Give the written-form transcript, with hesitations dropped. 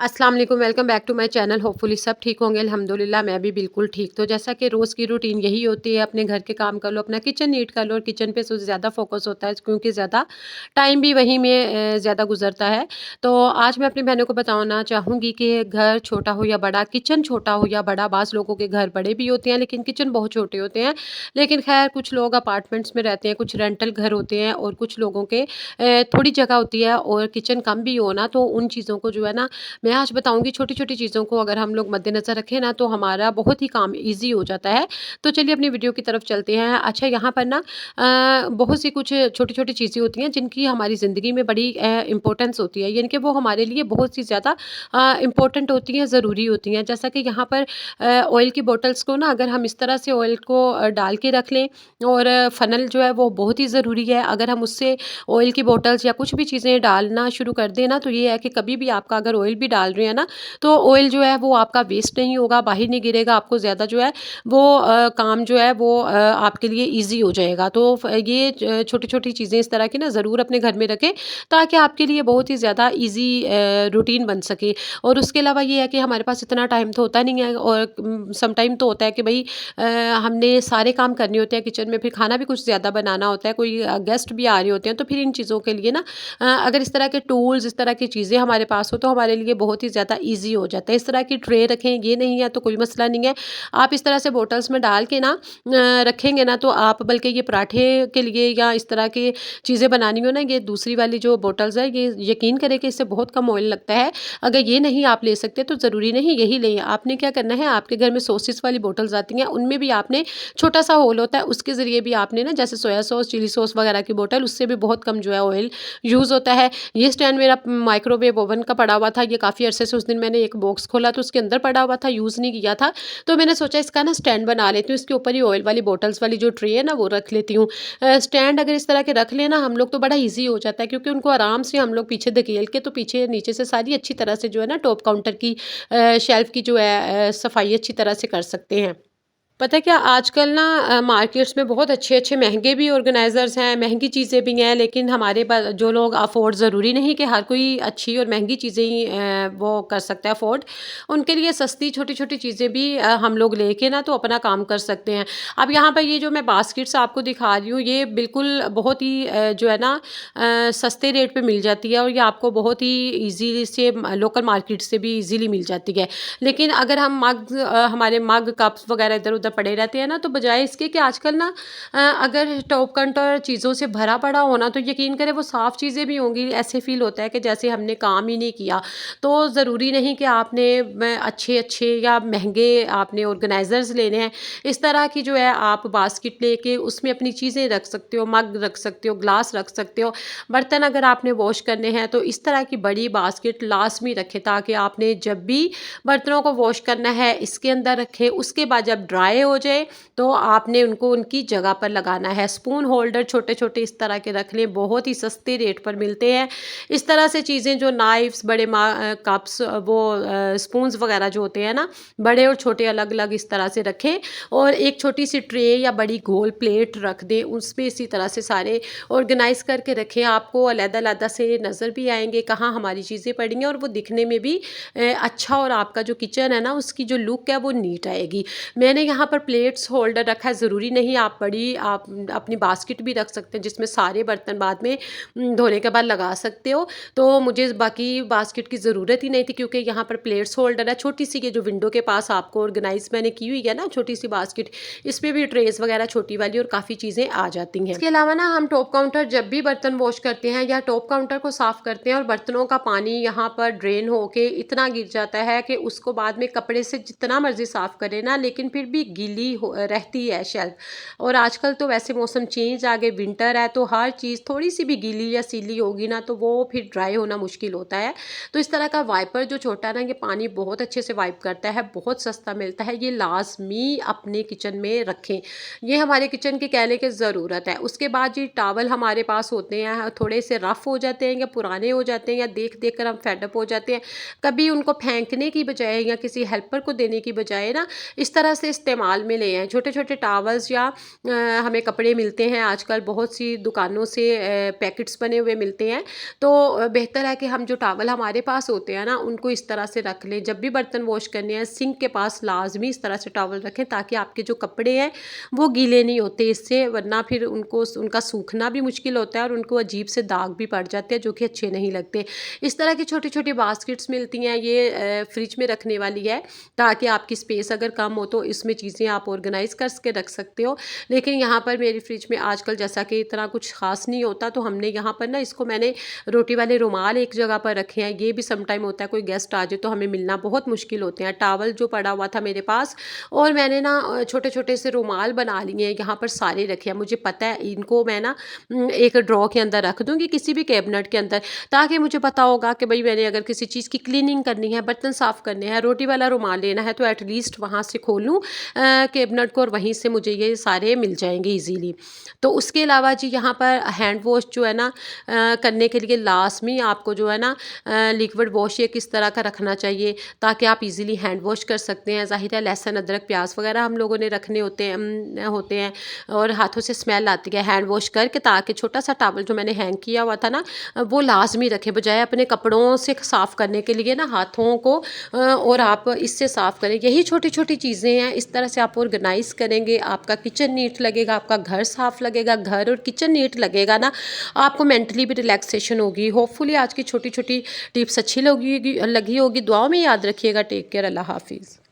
अस्सलाम वालेकुम, welcome back to my channel. Hopefully सब ठीक होंगे। अल्हम्दुलिल्लाह मैं भी बिल्कुल ठीक। तो जैसा कि रोज़ की रूटीन यही होती है, अपने घर के काम कर लो, अपना किचन नीट कर लो और किचन पे ज़्यादा फोकस होता है क्योंकि ज़्यादा टाइम भी वहीं में ज़्यादा गुजरता है। तो आज मैं अपनी बहनों को बताना चाहूँगी कि घर छोटा हो या बड़ा, किचन छोटा हो या बड़ा, बाज़ लोगों के घर बड़े भी होते हैं लेकिन किचन बहुत छोटे होते हैं। लेकिन खैर कुछ लोग अपार्टमेंट्स में रहते हैं, कुछ रेंटल घर होते हैं और कुछ लोगों के थोड़ी जगह होती है और किचन कम भी हो ना, तो उन चीज़ों को जो है ना, मैं आज बताऊँगी छोटी-छोटी चीज़ों को अगर हम लोग मद्देनज़र रखें ना तो हमारा बहुत ही काम ईज़ी हो जाता है। तो चलिए अपनी वीडियो की तरफ चलते हैं। अच्छा, यहाँ पर ना बहुत सी कुछ छोटी-छोटी चीज़ें होती हैं जिनकी हमारी ज़िंदगी में बड़ी इम्पोर्टेंस होती है, यानी कि वो हमारे लिए बहुत सी ज़्यादा इम्पोर्टेंट होती हैं, ज़रूरी होती हैं। जैसा कि यहाँ पर ऑयल की बॉटल्स को ना अगर हम इस तरह से ऑयल को डाल के रख लें और फ़नल जो है वो बहुत ही ज़रूरी है। अगर हम उससे ऑयल की बॉटल्स या कुछ भी चीज़ें डालना शुरू कर दें ना, तो ये है कि कभी भी आपका अगर ऑयल भी डाल रहे हैं ना, तो ऑयल जो है वो आपका वेस्ट नहीं होगा, बाहर नहीं गिरेगा, आपको ज़्यादा जो है वो काम जो है वो आपके लिए ईज़ी हो जाएगा। तो ये छोटी-छोटी चीज़ें इस तरह की ना ज़रूर अपने घर में रखें ताकि आपके लिए बहुत ही ज़्यादा ईज़ी रूटीन बन सके। और उसके अलावा ये है कि हमारे पास इतना टाइम तो होता नहीं है और सम टाइम तो होता है कि भई हमने सारे काम करने होते हैं किचन में, फिर खाना भी कुछ ज़्यादा बनाना होता है, कोई गेस्ट भी आ रहे होते हैं, तो फिर इन चीज़ों के लिए ना अगर इस तरह के टूल्स, इस तरह की चीज़ें हमारे पास हो तो हमारे लिए बहुत ही ज़्यादा ईज़ी हो जाता है। इस तरह की ट्रे रखें, ये नहीं है तो कोई मसला नहीं है। आप इस तरह से बॉटल्स में डाल के ना रखेंगे ना, तो आप बल्कि ये पराठे के लिए या इस तरह की चीज़ें बनानी हो ना, ये दूसरी वाली जो बॉटल्स है, ये यकीन करें कि इससे बहुत कम ऑयल लगता है। अगर ये नहीं आप ले सकते तो ज़रूरी नहीं यही लें। आपने क्या करना है, आपके घर में सॉसेस वाली बॉटल्स आती हैं, उनमें भी आपने छोटा-सा होल होता है, उसके ज़रिए भी आपने ना, जैसे सोया सॉस, चिली सॉस वगैरह की बॉटल, उससे भी बहुत कम जो है ऑयल यूज़ होता है। ये स्टैंड मेरा माइक्रोवेव ओवन का पड़ा हुआ था, ये काफ़ी अरसे से, उस दिन मैंने एक बॉक्स खोला तो उसके अंदर पड़ा हुआ था, यूज़ नहीं किया था। तो मैंने सोचा इसका ना स्टैंड बना लेती हूँ, इसके ऊपर ही ऑयल वाली बॉटल्स वाली जो ट्रे है ना वो रख लेती हूँ। स्टैंड अगर इस तरह के रख लें ना हम लोग तो बड़ा ईज़ी हो जाता है, क्योंकि उनको आराम से हम लोग पीछे धकेल के तो पीछे नीचे से सारी अच्छी तरह से जो है ना टॉप काउंटर की शेल्फ़ की जो है सफाई अच्छी तरह से कर सकते हैं। पता है क्या, आजकल ना मार्केट्स में बहुत अच्छे-अच्छे महँगे भी ऑर्गेनाइज़र्स हैं, महँगी चीज़ें भी हैं, लेकिन हमारे जो लोग अफ़ोर्ड, ज़रूरी नहीं कि हर कोई अच्छी और महँगी चीज़ें ही वो कर सकता है अफ़ोर्ड। उनके लिए सस्ती छोटी-छोटी चीज़ें भी हम लोग लेके ना तो अपना काम कर सकते हैं। अब यहाँ पर ये जो मैं बास्केट्स आपको दिखा रही हूँ, ये बिल्कुल बहुत ही जो है ना सस्ते रेट पे मिल जाती है और ये आपको बहुत ही ईज़िली से लोकल मार्केट से भी ईज़िली मिल जाती है। लेकिन अगर हम हमारे मग कप्स वगैरह इधर-उधर पड़े रहते हैं ना, तो बजाय इसके कि आजकल ना अगर टॉप काउंटर चीज़ों से भरा पड़ा हो ना, तो यकीन करें वो साफ़ चीज़ें भी होंगी, ऐसे फ़ील होता है कि जैसे हमने काम ही नहीं किया। तो ज़रूरी नहीं कि आपने अच्छे-अच्छे या महँगे आपने ऑर्गेनाइज़र्स लेने हैं। इस तरह की जो है आप बास्केट लेके उसमें अपनी चीज़ें रख सकते हो, मग रख सकते हो, ग्लास रख सकते हो। बर्तन अगर आपने वॉश करने हैं तो इस तरह की बड़ी बास्केट लाज़मी रखें, ताकि आपने जब भी बर्तनों को वॉश करना है इसके अंदर रखें। उसके बाद जब ड्राई हो जाए तो आपने उनको उनकी जगह पर लगाना है। स्पून होल्डर छोटे-छोटे इस तरह के रख लें, बहुत ही सस्ते रेट पर मिलते हैं। इस तरह से चीज़ें जो नाइफ्स, बड़े कप्स, वो स्पून्स वगैरह जो होते हैं ना, बड़े और छोटे अलग-अलग इस तरह से रखें और एक छोटी-सी ट्रे या बड़ी गोल प्लेट रख दें, उसमें इसी तरह से सारे ऑर्गेनाइज़ करके रखें। आपको अलग-अलग से नज़र भी आएँगे कहाँ हमारी चीज़ें पड़ी हैं और वो दिखने में भी अच्छा, और आपका जो किचन है ना उसकी जो लुक है वो नीट आएगी। मैंने यहाँ पर प्लेट्स होल्डर रखा है, ज़रूरी नहीं आप अपनी बास्केट भी रख सकते हैं जिसमें सारे बर्तन बाद में धोने के बाद लगा सकते हो। तो मुझे बाकी बास्केट की ज़रूरत ही नहीं थी, क्योंकि यहाँ पर प्लेट्स होल्डर है छोटी सी, ये जो विंडो के पास आपको ऑर्गेनाइज मैंने की हुई है ना छोटी सी बास्केट, इसमें भी ट्रेस वगैरह छोटी वाली और काफ़ी चीज़ें आ जाती हैं। इसके अलावा ना हम टॉप काउंटर जब भी बर्तन वॉश करते हैं या टॉप काउंटर को साफ़ करते हैं और बर्तनों का पानी यहाँ पर ड्रेन होके इतना गिर जाता है कि उसको बाद में कपड़े से जितना मर्जी साफ़ करें ना, लेकिन फिर भी गीली रहती है शेल्फ। और आजकल तो वैसे मौसम चेंज आ गए, विंटर है, तो हर चीज़ थोड़ी सी भी गीली या सीली होगी ना तो वो फिर ड्राई होना मुश्किल होता है। तो इस तरह का वाइपर जो छोटा है ना, ये पानी बहुत अच्छे से वाइप करता है, बहुत सस्ता मिलता है, ये लाजमी अपने किचन में रखें। ये हमारे किचन के कहने की ज़रूरत है। उसके बाद जी टावल हमारे पास होते हैं, थोड़े से रफ़ हो जाते हैं या पुराने हो जाते हैं या देख देख कर हम फेडअप हो जाते हैं। कभी उनको फेंकने की बजाय या किसी हेल्पर को देने की बजाय ना इस तरह से इस्तेमाल इस्तेमाल में ले आएँ। छोटे-छोटे टॉवल्स या हमें कपड़े मिलते हैं आजकल बहुत सी दुकानों से, पैकेट्स बने हुए मिलते हैं। तो बेहतर है कि हम जो टॉवल हमारे पास होते हैं ना, उनको इस तरह से रख लें। जब भी बर्तन वॉश करने हैं, सिंक के पास लाज़मी इस तरह से टॉवल रखें ताकि आपके जो कपड़े हैं वो गीले नहीं होते इससे, वरना फिर उनको उनका सूखना भी मुश्किल होता है और उनको अजीब से दाग भी पड़ जाते हैं जो कि अच्छे नहीं लगते। इस तरह की छोटी-छोटी बास्केट्स मिलती हैं, ये फ्रिज में रखने वाली है ताकि आपकी स्पेस अगर कम हो तो इसमें चीज़ें आप ऑर्गेनाइज़ करके रख सकते हो। लेकिन यहाँ पर मेरी फ्रिज में आजकल जैसा कि इतना कुछ ख़ास नहीं होता, तो हमने यहाँ पर ना इसको मैंने रोटी वाले रुमाल एक जगह पर रखे हैं। ये भी सम टाइम होता है कोई गेस्ट आ जाए तो हमें मिलना बहुत मुश्किल होते हैं। टॉवल जो पड़ा हुआ था मेरे पास, और मैंने ना छोटे-छोटे से रुमाल बना लिए हैं, यहाँ पर सारे रखे हैं। मुझे पता है इनको मैं ना एक ड्रॉ के अंदर रख दूँगी, किसी भी कैबिनेट के अंदर, ताकि मुझे पता होगा कि भई मैंने अगर किसी चीज़ की क्लीनिंग करनी है, बर्तन साफ़ करने हैं, रोटी वाला रुमाल लेना है, तो एटलीस्ट वहाँ से खोलूँ कैबिनेट को और वहीं से मुझे ये सारे मिल जाएँगे ईज़िली। तो उसके अलावा जी यहाँ पर हैंड वॉश जो है ना करने के लिए लाज़मी आपको जो है ना लिक्विड वॉश एक इस तरह का रखना चाहिए ताकि आप इजीली हैंड वॉश कर सकते हैं। ज़ाहिर है लहसुन, अदरक, प्याज वगैरह हम लोगों ने रखने होते हैं और हाथों से स्मेल आती है हैंड वॉश करके, ताकि छोटा सा टॉवल जो मैंने हैंग किया हुआ था ना वो लाज़मी रखें, बजाय अपने कपड़ों से साफ़ करने के लिए ना हाथों को और आप इससे साफ़ करें। यही छोटी-छोटी चीज़ें हैं, इस तरह से आप ऑर्गेनाइज़ करेंगे, आपका किचन नीट लगेगा, आपका घर साफ़ लगेगा, घर और किचन नीट लगेगा ना, आपको मेंटली भी रिलैक्सेशन होगी। होपफुली आज की छोटी-छोटी टिप्स अच्छी लगी होगी। दुआओं में याद रखिएगा। Take care. अल्लाह हाफ़िज़।